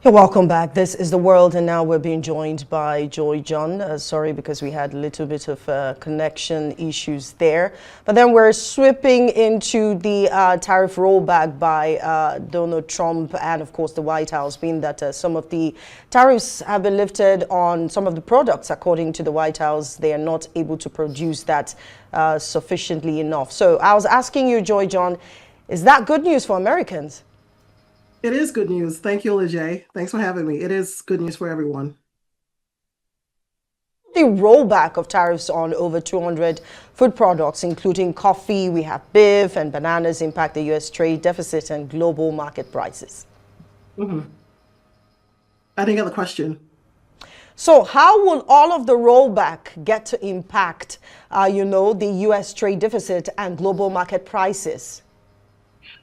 You're welcome back. This is The World, and now we're being joined by Joy John. Sorry, because we had a little bit of connection issues there. But then we're sweeping into the tariff rollback by Donald Trump and, of course, the White House, being that some of the tariffs have been lifted on some of the products. According to the White House, they are not able to produce that sufficiently enough. So I was asking you, Joy John, is that good news for Americans? It is good news. Thank you, Lejay. Thanks for having me. It is good news for everyone. The rollback of tariffs on over 200 food products, including coffee, we have beef and bananas, impact the U.S. trade deficit and global market prices. Mhm. I didn't get the question. So how will all of the rollback get to impact, the U.S. trade deficit and global market prices?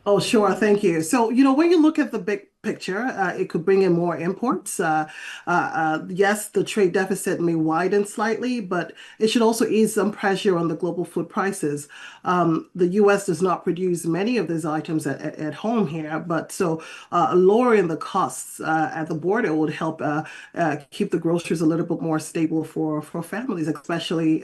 Oh, sure. Thank you. So, when you look at the big picture, it could bring in more imports. Yes, the trade deficit may widen slightly, but it should also ease some pressure on the global food prices. The U.S. does not produce many of these items at home here, but so lowering the costs at the border would help keep the groceries a little bit more stable for families, especially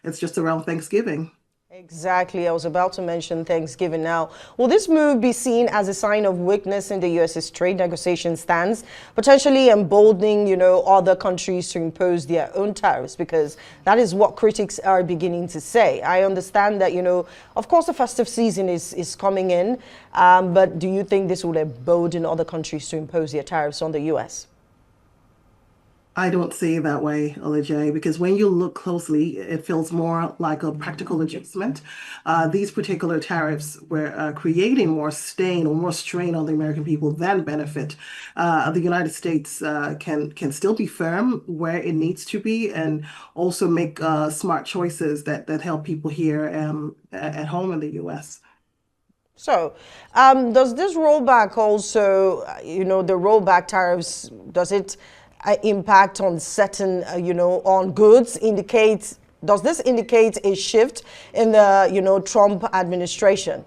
it's just around Thanksgiving. Exactly. I was about to mention Thanksgiving now. Will this move be seen as a sign of weakness in the U.S.'s trade negotiation stance, potentially emboldening, other countries to impose their own tariffs? Because that is what critics are beginning to say. I understand that, of course, the festive season is coming in, but do you think this will embolden other countries to impose their tariffs on the U.S.? I don't see it that way, Olajay, because when you look closely, it feels more like a practical adjustment. These particular tariffs were creating more stain or more strain on the American people than benefit. The United States can still be firm where it needs to be and also make smart choices that help people here at home in the U.S. So, does this rollback also, the rollback tariffs, does it impact on certain, on goods? Does this indicate a shift in the, Trump administration?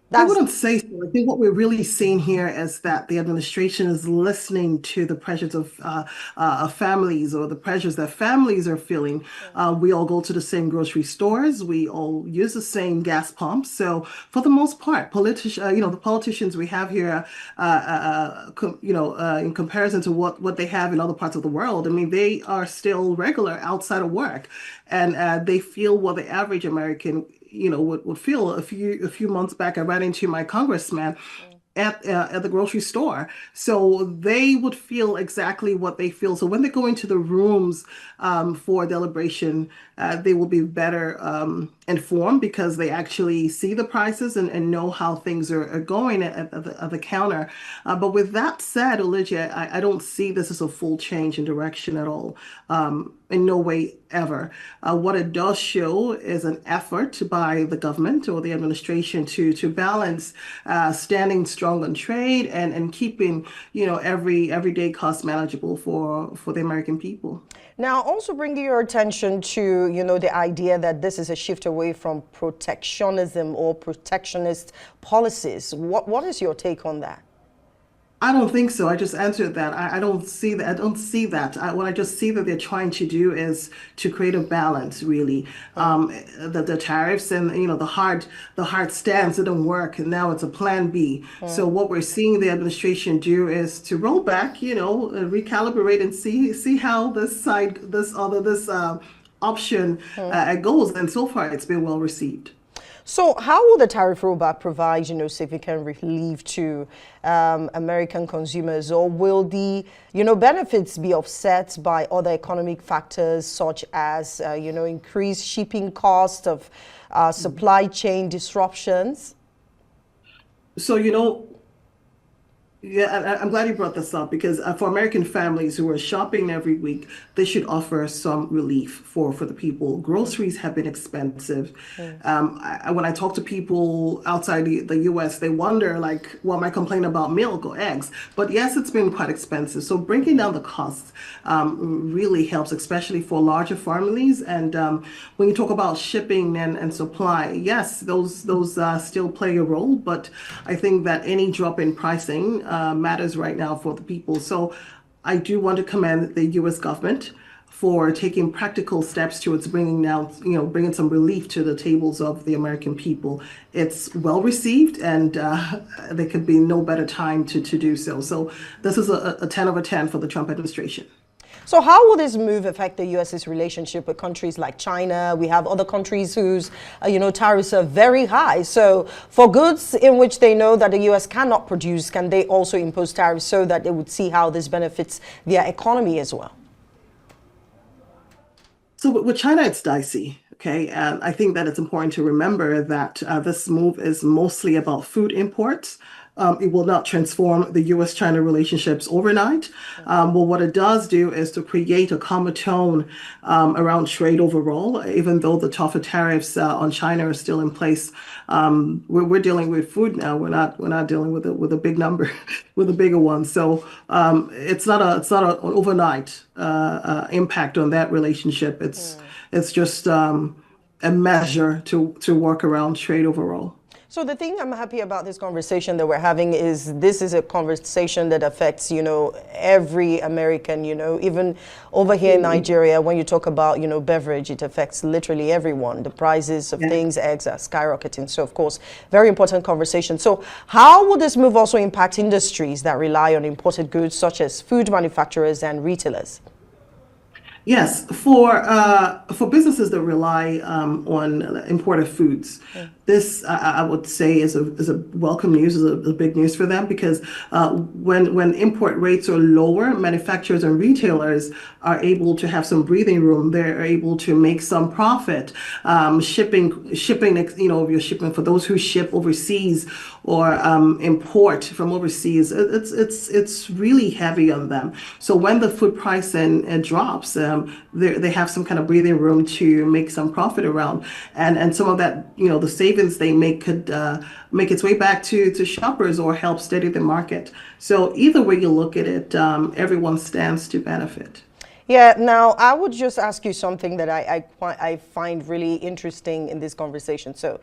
I That's wouldn't say so. I think what we're really seeing here is that the administration is listening to the pressures of families or the pressures that families are feeling. We all go to the same grocery stores. We all use the same gas pumps. So for the most part, the politicians we have here, in comparison to what they have in other parts of the world, I mean, they are still regular outside of work, and they feel what the average American would feel. A few months back, I ran into my congressman at the grocery store. So they would feel exactly what they feel. So when they go into the rooms for deliberation, they will be better informed because they actually see the prices and know how things are going at the counter. But with that said, Olivia, I don't see this as a full change in direction at all. In no way ever. What it does show is an effort by the government or the administration to balance standing strong on trade and keeping everyday costs manageable for the American people. now also bringing your attention to, the idea that this is a shift away from protectionism or protectionist policies. What is your take on that? I don't think so. I just answered that. I don't see that. I don't see that. What I just see that they're trying to do is to create a balance, really. The tariffs and the hard stance didn't work, and now it's a plan B. So what we're seeing the administration do is to roll back, recalibrate and see how this option goes. And so far, it's been well received. So how will the tariff rollback provide, significant relief to American consumers, or will the, benefits be offset by other economic factors such as, increased shipping cost of supply chain disruptions? So, yeah, I'm glad you brought this up because for American families who are shopping every week, they should offer some relief for the people. Groceries have been expensive. When I talk to people outside the U.S., they wonder, like, well, am I complaining about milk or eggs? But yes, it's been quite expensive. So bringing down the costs really helps, especially for larger families. And when you talk about shipping and supply, yes, those still play a role. But I think that any drop in pricing matters right now for the people. So I do want to commend the U.S. government for taking practical steps towards bringing now, bringing some relief to the tables of the American people. It's well received, and there could be no better time to do so. So this is a 10 over 10 for the Trump administration. So how will this move affect the U.S.'s relationship with countries like China? We have other countries whose, tariffs are very high. So for goods in which they know that the U.S. cannot produce, can they also impose tariffs so that they would see how this benefits their economy as well? So with China, it's dicey. Okay, and I think that it's important to remember that this move is mostly about food imports. It will not transform the U.S.-China relationships overnight. But what it does do is to create a calmer tone around trade overall. Even though the tougher tariffs on China are still in place, we're dealing with food now. We're not dealing with a big number, with a bigger one. So it's not an overnight impact on that relationship. It's just a measure to work around trade overall. So the thing I'm happy about this conversation that we're having is this is a conversation that affects, every American, even over here in Nigeria, when you talk about, beverage, it affects literally everyone. The prices of things, eggs are skyrocketing. So, of course, very important conversation. So how will this move also impact industries that rely on imported goods, such as food manufacturers and retailers? Yes, for businesses that rely on imported foods, this I would say is a welcome news, is a big news for them, because when import rates are lower, manufacturers and retailers are able to have some breathing room. They're able to make some profit. Shipping, if you're shipping, for those who ship overseas or import from overseas, it's really heavy on them. So when the food price drops, they have some kind of breathing room to make some profit around, and some of that, the savings they make could make its way back to shoppers or help steady the market. So either way you look at it, everyone stands to benefit. Yeah, now I would just ask you something that I find really interesting in this conversation. So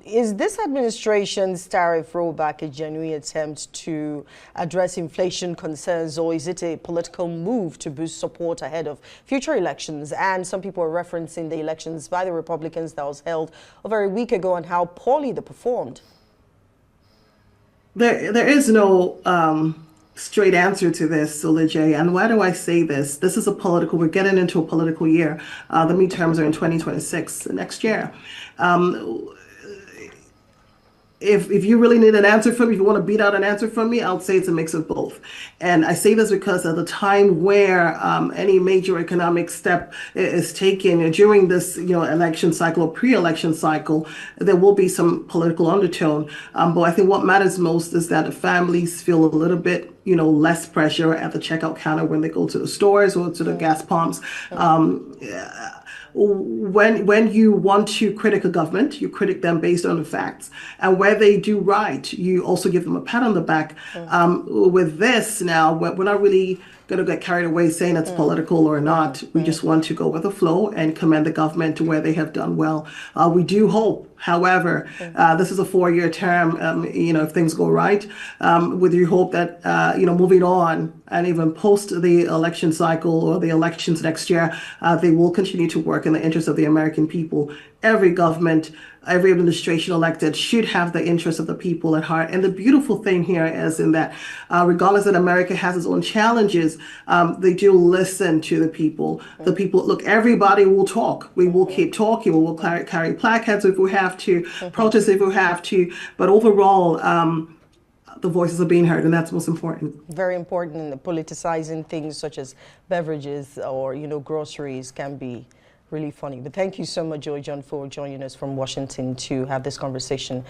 is this administration's tariff rollback a genuine attempt to address inflation concerns, or is it a political move to boost support ahead of future elections? And some people are referencing the elections by the Republicans that was held over a week ago and how poorly they performed. There is no straight answer to this, Solijay. And why do I say this? This is we're getting into a political year. The midterms are in 2026, next year. If you really need an answer from me, if you want to beat out an answer from me, I'll say it's a mix of both. And I say this because at the time where any major economic step is taken during this, election cycle or pre-election cycle, there will be some political undertone. But I think what matters most is that families feel a little bit, less pressure at the checkout counter when they go to the stores or to the gas pumps. When you want to critic a government, you critic them based on the facts. And where they do right, you also give them a pat on the back. With this now, we're not really going to get carried away saying it's political or not. We just want to go with the flow and commend the government to where they have done well. We do hope, however, this is a 4-year term, if things go right, with your hope that, moving on and even post the election cycle or the elections next year, they will continue to work in the interest of the American people. Every government, every administration elected should have the interests of the people at heart. And the beautiful thing here is in that, regardless that America has its own challenges, they do listen to the people. The people, look, everybody will talk. We will keep talking. We will carry placards if we have to, protest if we have to. But overall, the voices are being heard, and that's most important. Very important. Politicizing things such as beverages or, groceries can be really funny. But thank you so much, Joy John, for joining us from Washington to have this conversation.